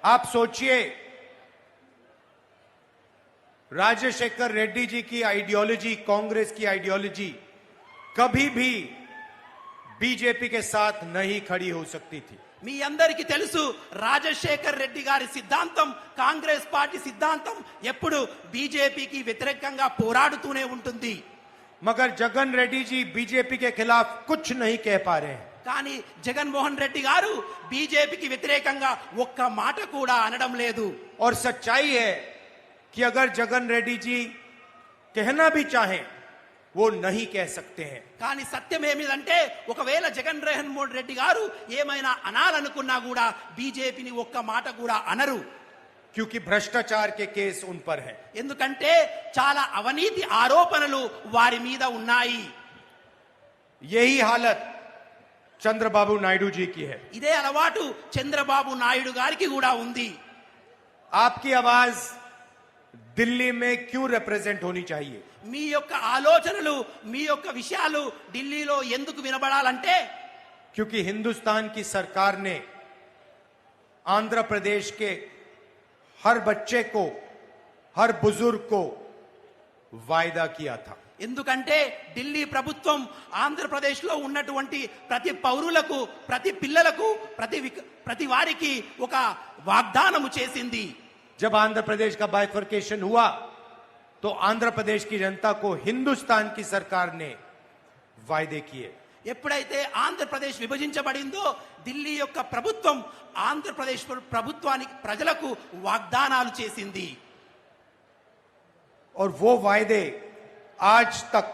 आप सोचिए, राजशेखर रेड्डी जी की आइडियोलॉजी, कांग्रेस की आइडियोलॉजी कभी भी बीजेपी के साथ नहीं खड़ी हो सकती थी। మీ అందరికీ తెలుసు రాజశేఖర్ రెడ్డి గారి సిద్ధాంతం, కాంగ్రెస్ పార్టీ సిద్ధాంతం ఎప్పుడు బీజేపీకి వ్యతిరేకంగా పోరాడుతూనే ఉంటుంది. मगर जगन रेड्डी जी बीजेपी के खिलाफ कुछ नहीं कह पा रहे हैं। కానీ జగన్మోహన్ రెడ్డి గారు బీజేపీకి వ్యతిరేకంగా ఒక్క మాట కూడా అనడం లేదు. और सच्चाई है कि अगर जगन रेड्डी जी कहना भी चाहें वो नहीं कह सकते हैं। కానీ సత్యం ఏమిటంటే ఒకవేళ జగన్మోహన్ రెడ్డి గారు ఏమైనా అనాలనుకున్నా కూడా బీజేపీని ఒక్క మాట కూడా అనరు. क्योंकि भ्रष्टाचार के केस उन पर है। ఎందుకంటే చాలా అవినీతి ఆరోపణలు వారి మీద ఉన్నాయి. यही हालत चंद्रबाबू नायडू जी की है। ఇదే అలవాటు చంద్రబాబు నాయుడు గారికి కూడా ఉంది. आपकी आवाज दिल्ली में क्यों रिप्रेजेंट होनी चाहिए? మీ యొక్క ఆలోచనలు, మీ యొక్క విషయాలు ఢిల్లీలో ఎందుకు వినబడాలంటే क्योंकि हिंदुस्तान की सरकार ने आंध्र प्रदेश के हर बच्चे को, हर बुजुर्ग को वायदा किया था। ఎందుకంటే ఢిల్లీ ప్రభుత్వం ఆంధ్రప్రదేశ్ లో ఉన్నటువంటి ప్రతి పౌరులకు, ప్రతి పిల్లలకు, ప్రతి వారికి ఒక వాగ్దానము చేసింది. जब आंध्र प्रदेश का बाइफर्केशन हुआ तो आंध्र प्रदेश की जनता को हिंदुस्तान की सरकार ने वायदे किए। ఎప్పుడైతే ఆంధ్రప్రదేశ్ విభజించబడిందో ఢిల్లీ యొక్క ప్రభుత్వం ఆంధ్రప్రదేశ్ ప్రభుత్వానికి, ప్రజలకు వాగ్దానాలు చేసింది. और वो वायदे आज तक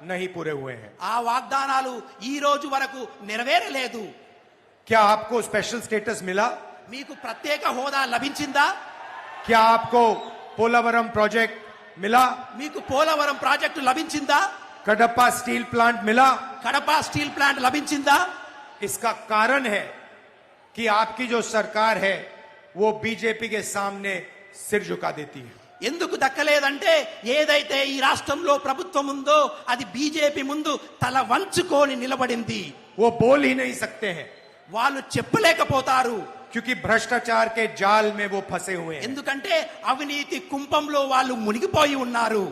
नहीं पूरे हुए हैं। ఆ వాగ్దానాలు ఈ రోజు వరకు నెరవేరలేదు. क्या आपको स्पेशल स्टेटस मिला? మీకు ప్రత్యేక హోదా లభించిందా? क्या आपको पोलावरम प्रोजेक्ट मिला? మీకు పోలవరం ప్రాజెక్టు లభించిందా? कडप्पा स्टील प्लांट मिला? కడప స్టీల్ ప్లాంట్ లభించిందా? इसका कारण है कि आपकी जो सरकार है वो बीजेपी के सामने सिर झुका देती है। ఎందుకు దక్కలేదంటే ఏదైతే ఈ రాష్ట్రంలో ప్రభుత్వం ఉందో అది బీజేపీ ముందు తల వంచుకొని నిలబడింది. वो बोल ही नहीं सकते हैं వాళ్ళు చెప్పలేకపోతారు. क्योंकि भ्रष्टाचार के जाल में वो फंसे हुए हैं। ఎందుకంటే అవినీతి కుంపంలో వాళ్ళు మునిగిపోయి ఉన్నారు.